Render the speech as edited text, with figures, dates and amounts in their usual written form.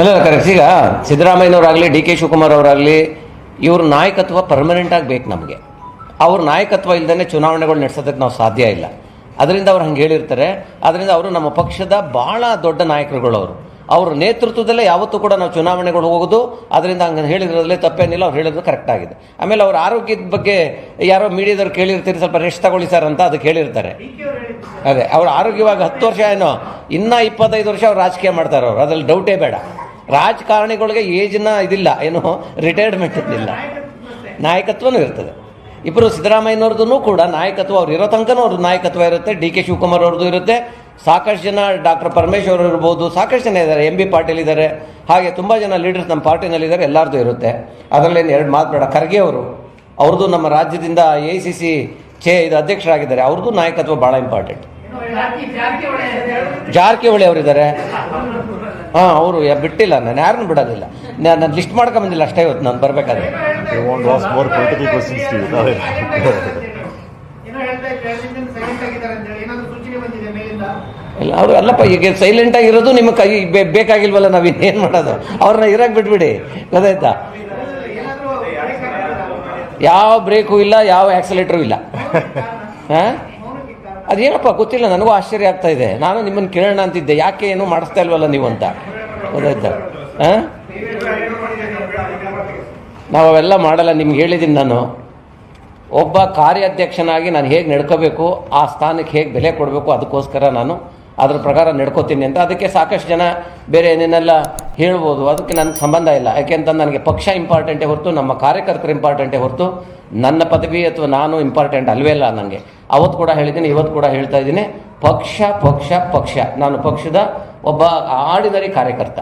ಅಲ್ಲ ಕರೆಕ್ಟ್. ಈಗ ಸಿದ್ದರಾಮಯ್ಯನವರಾಗಲಿ D K Shivakumar ಅವರಾಗಲಿ ಇವ್ರ ನಾಯಕತ್ವ ಪರ್ಮನೆಂಟ್ ಆಗಬೇಕು ನಮಗೆ. ಅವ್ರ ನಾಯಕತ್ವ ಇಲ್ಲದೇ ಚುನಾವಣೆಗಳು ನಡೆಸೋದಕ್ಕೆ ನಾವು ಸಾಧ್ಯ ಇಲ್ಲ. ಅದರಿಂದ ಅವ್ರು ಹಂಗೆ ಹೇಳಿರ್ತಾರೆ. ಅದರಿಂದ ಅವರು ನಮ್ಮ ಪಕ್ಷದ ಭಾಳ ದೊಡ್ಡ ನಾಯಕರುಗಳು. ಅವ್ರ ನೇತೃತ್ವದಲ್ಲೇ ಯಾವತ್ತೂ ಕೂಡ ನಾವು ಚುನಾವಣೆಗಳು ಹೋಗೋದು. ಅದರಿಂದ ಹಂಗೆ ಹೇಳಿದ್ರಲ್ಲೇ ತಪ್ಪೇನಿಲ್ಲ, ಅವ್ರು ಹೇಳಿದ್ರು ಕರೆಕ್ಟ್ ಆಗಿದೆ. ಆಮೇಲೆ ಅವ್ರ ಆರೋಗ್ಯದ ಬಗ್ಗೆ ಯಾರೋ ಮೀಡಿಯಾದವ್ರು ಕೇಳಿರ್ತೀರಿ, ಸ್ವಲ್ಪ ರೆಸ್ಟ್ ತಗೊಳ್ಳಿ ಸರ್ ಅಂತ ಅದಕ್ಕೆ ಹೇಳಿರ್ತಾರೆ. ಅದೇ ಅವ್ರ ಆರೋಗ್ಯವಾಗಿ 10 ವರ್ಷ ಏನೋ ಇನ್ನೂ 25 ವರ್ಷ ಅವ್ರು ರಾಜಕೀಯ ಮಾಡ್ತಾರೆ. ಅವ್ರು ಅದ್ರಲ್ಲಿ ಡೌಟೇ ಬೇಡ. ರಾಜಕಾರಣಿಗಳಿಗೆ ಏಜ್ನ ಇದಿಲ್ಲ, ಏನು ರಿಟೈರ್ಮೆಂಟ್ ಇಲ್ಲ, ನಾಯಕತ್ವನೂ ಇರ್ತದೆ. ಇಬ್ಬರು ಸಿದ್ದರಾಮಯ್ಯನವ್ರದ್ದು ಕೂಡ ನಾಯಕತ್ವ ಅವ್ರು ಇರೋ ತನಕನೂ ಅವ್ರ ನಾಯಕತ್ವ ಇರುತ್ತೆ. ಡಿ ಕೆ ಶಿವಕುಮಾರ್ ಅವ್ರದ್ದು ಇರುತ್ತೆ. ಸಾಕಷ್ಟು ಜನ ಡಾಕ್ಟರ್ ಪರಮೇಶ್ವರ್ ಇರ್ಬೋದು, ಸಾಕಷ್ಟು ಜನ ಇದ್ದಾರೆ. ಎಂ ಬಿ ಪಾಟೀಲ್ ಇದ್ದಾರೆ, ಹಾಗೆ ತುಂಬ ಜನ ಲೀಡರ್ಸ್ ನಮ್ಮ ಪಾರ್ಟಿನಲ್ಲಿದ್ದಾರೆ. ಎಲ್ಲರದ್ದು ಇರುತ್ತೆ. ಅದರಲ್ಲೇನು ಎರಡು ಮಾತು ಬೇಡ. ಖರ್ಗೆ ಅವ್ರದ್ದು ನಮ್ಮ ರಾಜ್ಯದಿಂದ AICC ಇದು ಅಧ್ಯಕ್ಷರಾಗಿದ್ದಾರೆ. ಅವ್ರದ್ದು ನಾಯಕತ್ವ ಭಾಳ ಇಂಪಾರ್ಟೆಂಟ್. ಜಾರಕಿಹೊಳಿ ಅವರಿದ್ದಾರೆ. ಹಾಂ, ಅವರು ಬಿಟ್ಟಿಲ್ಲ, ನಾನು ಯಾರನ್ನೂ ಬಿಡೋದಿಲ್ಲ. ನಾನು ಲಿಸ್ಟ್ ಮಾಡ್ಕೊಂಬಂದಿಲ್ಲ ಅಷ್ಟೇ ಇವತ್ತು ನಾನು ಬರಬೇಕಾದ್ರೆ. ಇಲ್ಲ ಅವರು ಅಲ್ಲಪ್ಪ, ಈಗ ಸೈಲೆಂಟ್ ಆಗಿರೋದು ನಿಮಗೆ ಕೈ ಬೇಕಾಗಿಲ್ವಲ್ಲ, ನಾವು ಇನ್ನೇನು ಮಾಡೋದು? ಅವ್ರನ್ನ ಇರಕ್ಕೆ ಬಿಟ್ಬಿಡಿ, ಗೊತ್ತಾಯ್ತಾ? ಯಾವ ಬ್ರೇಕು ಇಲ್ಲ, ಯಾವ ಆಕ್ಸಿಲೇಟ್ರು ಇಲ್ಲ. ಹಾಂ, ಅದೇನಪ್ಪ ಗೊತ್ತಿಲ್ಲ, ನನಗೂ ಆಶ್ಚರ್ಯ ಆಗ್ತಾ ಇದೆ. ನಾನು ನಿಮ್ಮನ್ನು ಕೇಳೋಣ ಅಂತಿದ್ದೆ, ಯಾಕೆ ಏನೂ ಮಾಡಿಸ್ತಾ ಇಲ್ವಲ್ಲ ನೀವು ಅಂತ, ಗೊತ್ತಾಯ್ತಾ? ಹಾಂ, ನಾವು ಅವೆಲ್ಲ ಮಾಡಲ್ಲ. ನಿಮ್ಗೆ ಹೇಳಿದ್ದೀನಿ ನಾನು, ಒಬ್ಬ ಕಾರ್ಯಾಧ್ಯಕ್ಷನಾಗಿ ನಾನು ಹೇಗೆ ನಡ್ಕೋಬೇಕು, ಆ ಸ್ಥಾನಕ್ಕೆ ಹೇಗೆ ಬೆಲೆ ಕೊಡಬೇಕು, ಅದಕ್ಕೋಸ್ಕರ ನಾನು ಅದ್ರ ಪ್ರಕಾರ ನಡ್ಕೋತೀನಿ ಅಂತ. ಅದಕ್ಕೆ ಸಾಕಷ್ಟು ಜನ ಬೇರೆ ಏನೇನೆಲ್ಲ ಹೇಳ್ಬೋದು, ಅದಕ್ಕೆ ನನಗೆ ಸಂಬಂಧ ಇಲ್ಲ. ಯಾಕೆಂತಂದು ನನಗೆ ಪಕ್ಷ ಇಂಪಾರ್ಟೆಂಟೇ ಹೊರತು ನಮ್ಮ ಕಾರ್ಯಕರ್ತರು ಇಂಪಾರ್ಟೆಂಟೇ ಹೊರತು ನನ್ನ ಪದವಿ ಅಥವಾ ನಾನು ಇಂಪಾರ್ಟೆಂಟ್ ಅಲ್ವೇ ಇಲ್ಲ ನನಗೆ. ಅವತ್ತು ಕೂಡ ಹೇಳಿದ್ದೀನಿ, ಇವತ್ತು ಕೂಡ ಹೇಳ್ತಾ ಇದ್ದೀನಿ, ಪಕ್ಷ ಪಕ್ಷ ಪಕ್ಷ. ನಾನು ಪಕ್ಷದ ಒಬ್ಬ ಆರ್ಡಿನರಿ ಕಾರ್ಯಕರ್ತ.